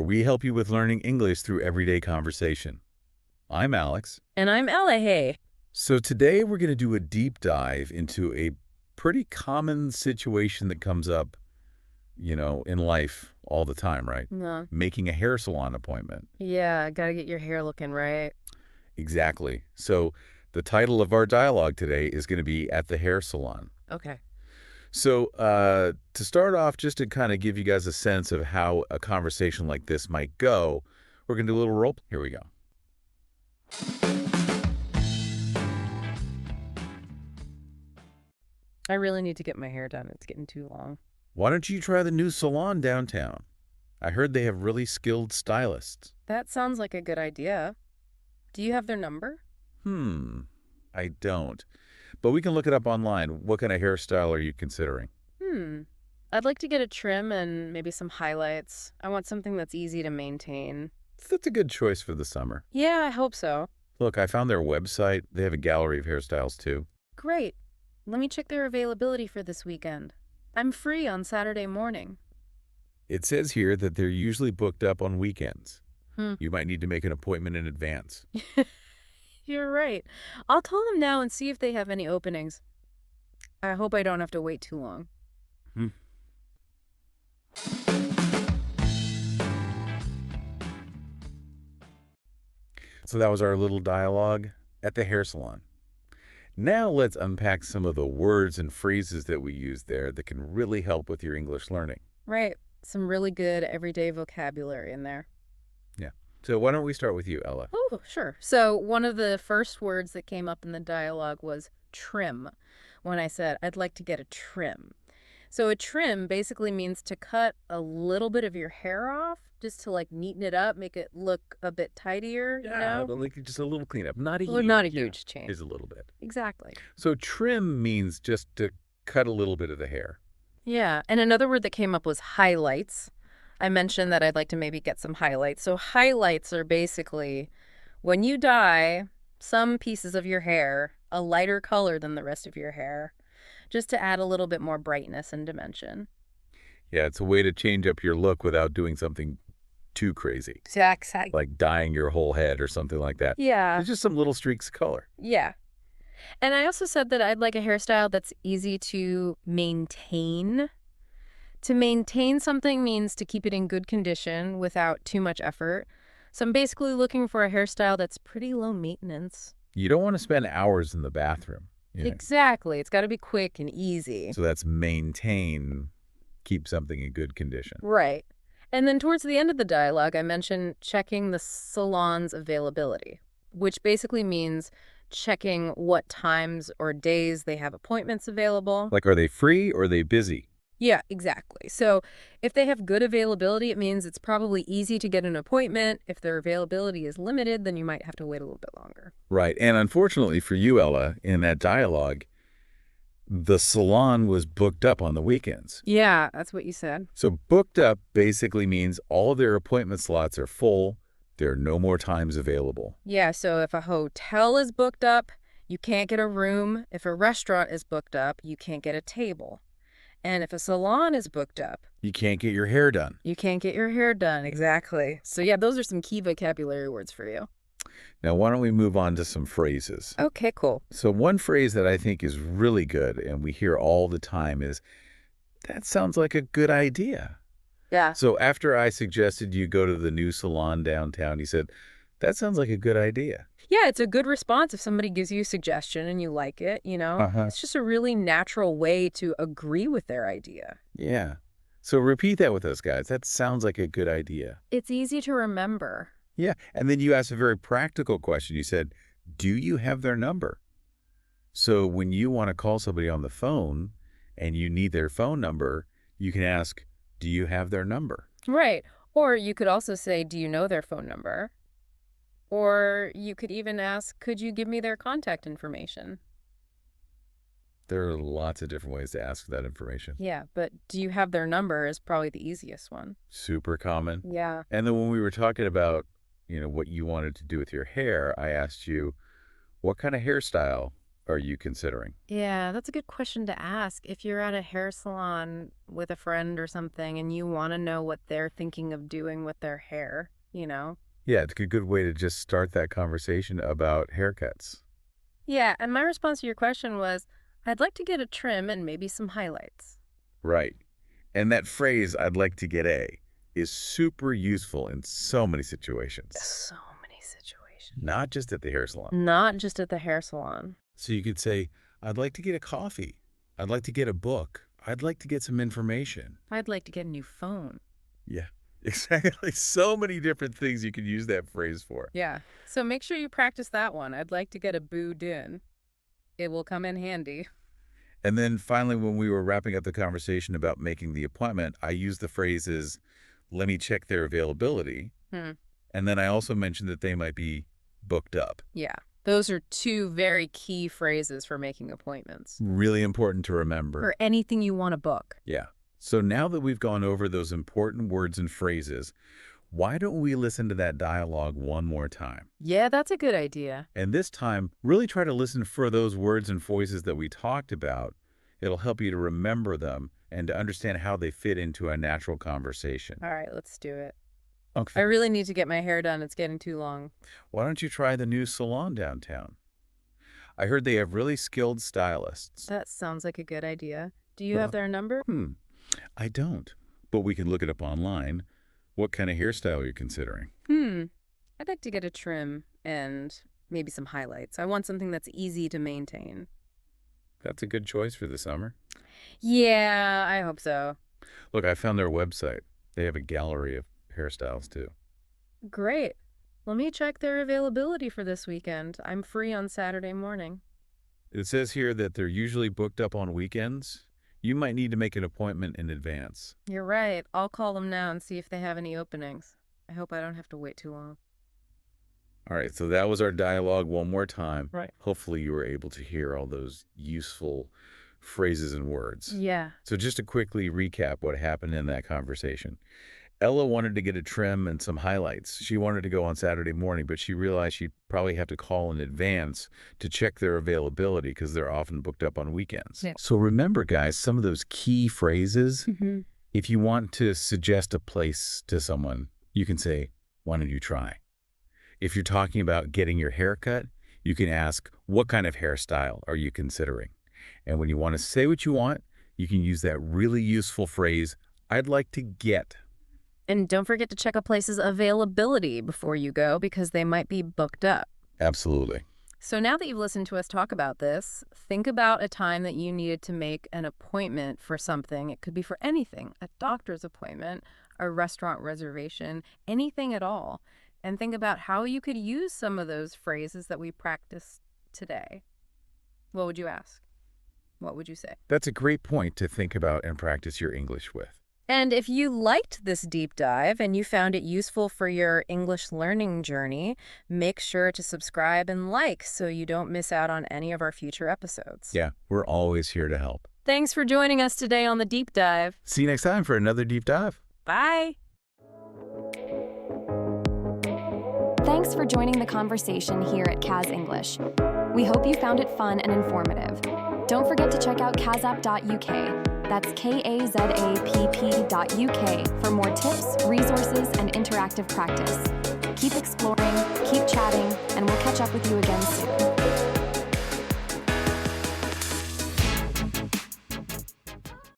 we help you with learning English through everyday conversation. I'm Alex. And I'm Ella. Hey. So today we're going to do a deep dive into a pretty common situation that comes up, in life all the time, right? No. Making a hair salon appointment. Yeah, gotta get your hair looking right. Exactly. So the title of our dialogue today is going to be At the Hair Salon. Okay. So to start off, just to kind of give you guys a sense of how a conversation like this might go, we're going to do a little role. Here we go. I really need to get my hair done. It's getting too long. Why don't you try the new salon downtown? I heard they have really skilled stylists. That sounds like a good idea. Do you have their number? I don't. But we can look it up online. What kind of hairstyle are you considering? I'd like to get a trim and maybe some highlights. I want something that's easy to maintain. That's a good choice for the summer. Yeah, I hope so. Look, I found their website. They have a gallery of hairstyles, too. Great. Let me check their availability for this weekend. I'm free on Saturday morning. It says here that they're usually booked up on weekends. Hmm. You might need to make an appointment in advance. You're right. I'll call them now and see if they have any openings. I hope I don't have to wait too long. So that was our little dialogue at the hair salon. Now let's unpack some of the words and phrases that we use there that can really help with your English learning. Right. Some really good everyday vocabulary in there. Yeah. So why don't we start with you, Ella? Oh, sure. So one of the first words that came up in the dialogue was trim, when I said, I'd like to get a trim. So a trim basically means to cut a little bit of your hair off just to neaten it up, make it look a bit tidier, But like just a little cleanup. Not a Well, huge. not a huge change. Is a little bit. Exactly. So trim means just to cut a little bit of the hair. Yeah. And another word that came up was highlights. I mentioned that I'd like to maybe get some highlights. So highlights are basically when you dye some pieces of your hair a lighter color than the rest of your hair, just to add a little bit more brightness and dimension. Yeah, it's a way to change up your look without doing something too crazy. Exactly. Like dyeing your whole head or something like that. Yeah. It's just some little streaks of color. Yeah. And I also said that I'd like a hairstyle that's easy to maintain. To maintain something means to keep it in good condition without too much effort. So I'm basically looking for a hairstyle that's pretty low maintenance. You don't want to spend hours in the bathroom. Exactly. It's got to be quick and easy. So that's maintain, keep something in good condition. Right. And then towards the end of the dialogue, I mentioned checking the salon's availability, which basically means checking what times or days they have appointments available. Like, are they free or are they busy? Yeah, exactly. So if they have good availability, it means it's probably easy to get an appointment. If their availability is limited, then you might have to wait a little bit longer. Right. And unfortunately for you, Ella, in that dialogue, the salon was booked up on the weekends. Yeah, that's what you said. So booked up basically means all of their appointment slots are full. There are no more times available. Yeah, so if a hotel is booked up, you can't get a room. If a restaurant is booked up, you can't get a table. And if a salon is booked up, you can't get your hair done. You can't get your hair done, exactly. So yeah, those are some key vocabulary words for you. Now, why don't we move on to some phrases? Okay, cool. So one phrase that I think is really good and we hear all the time is, that sounds like a good idea. Yeah. So after I suggested you go to the new salon downtown, he said, that sounds like a good idea. Yeah, it's a good response if somebody gives you a suggestion and you like it, It's just a really natural way to agree with their idea. Yeah. So repeat that with us, guys. That sounds like a good idea. It's easy to remember. Yeah. And then you asked a very practical question. You said, do you have their number? So when you want to call somebody on the phone and you need their phone number, you can ask, do you have their number? Right. Or you could also say, do you know their phone number? Or you could even ask, could you give me their contact information? There are lots of different ways to ask that information. Yeah, but do you have their number is probably the easiest one. Super common. Yeah. And then when we were talking about, what you wanted to do with your hair, I asked you, what kind of hairstyle are you considering? Yeah, that's a good question to ask. If you're at a hair salon with a friend or something and you want to know what they're thinking of doing with their hair, Yeah, it's a good way to just start that conversation about haircuts. Yeah, and my response to your question was, I'd like to get a trim and maybe some highlights. Right. And that phrase, I'd like to get a, is super useful in so many situations, So many situations. not just at the hair salon. Not just at the hair salon. So you could say, I'd like to get a coffee. I'd like to get a book. I'd like to get some information. I'd like to get a new phone. Yeah, exactly. So many different things you could use that phrase for. Yeah, so make sure you practice that one. I'd like to get a boudin. It will come in handy. And then finally, when we were wrapping up the conversation about making the appointment, I used the phrases, let me check their availability. And then I also mentioned that they might be booked up. Yeah, those are two very key phrases for making appointments. Really important to remember. For anything you want to book. Yeah. So now that we've gone over those important words and phrases, why don't we listen to that dialogue one more time? Yeah, that's a good idea. And this time, really try to listen for those words and phrases that we talked about. It'll help you to remember them and to understand how they fit into a natural conversation. All right, let's do it. I Okay. really need to get my hair done. It's getting too long. Why don't you try the new salon downtown? I heard they have really skilled stylists. That sounds like a good idea. Do you have their number? I don't, but we can look it up online. What kind of hairstyle are you considering? I'd like to get a trim and maybe some highlights. I want something that's easy to maintain. That's a good choice for the summer. Yeah, I hope so. Look, I found their website. They have a gallery of hairstyles, too. Great. Let me check their availability for this weekend. I'm free on Saturday morning. It says here that they're usually booked up on weekends. You might need to make an appointment in advance. You're right. I'll call them now and see if they have any openings. I hope I don't have to wait too long. All right, so that was our dialogue one more time. Right. Hopefully you were able to hear all those useful phrases and words. Yeah. So just to quickly recap what happened in that conversation. Ella wanted to get a trim and some highlights. She wanted to go on Saturday morning, but she realized she'd probably have to call in advance to check their availability because they're often booked up on weekends. Yeah. So remember, guys, some of those key phrases, if you want to suggest a place to someone, you can say, why don't you try? If you're talking about getting your hair cut, you can ask, what kind of hairstyle are you considering? And when you want to say what you want, you can use that really useful phrase, I'd like to get. And don't forget to check a place's availability before you go because they might be booked up. Absolutely. So now that you've listened to us talk about this, think about a time that you needed to make an appointment for something. It could be for anything, a doctor's appointment, a restaurant reservation, anything at all. And think about how you could use some of those phrases that we practiced today. What would you ask? What would you say? That's a great point to think about and practice your English with. And if you liked this deep dive and you found it useful for your English learning journey, make sure to subscribe and like so you don't miss out on any of our future episodes. Yeah, we're always here to help. Thanks for joining us today on the deep dive. See you next time for another deep dive. Bye. Thanks for joining the conversation here at Kaz English. We hope you found it fun and informative. Don't forget to check out kazapp.uk. That's kazapp.uk for more tips, resources, and interactive practice. Keep exploring, keep chatting, and we'll catch up with you again soon.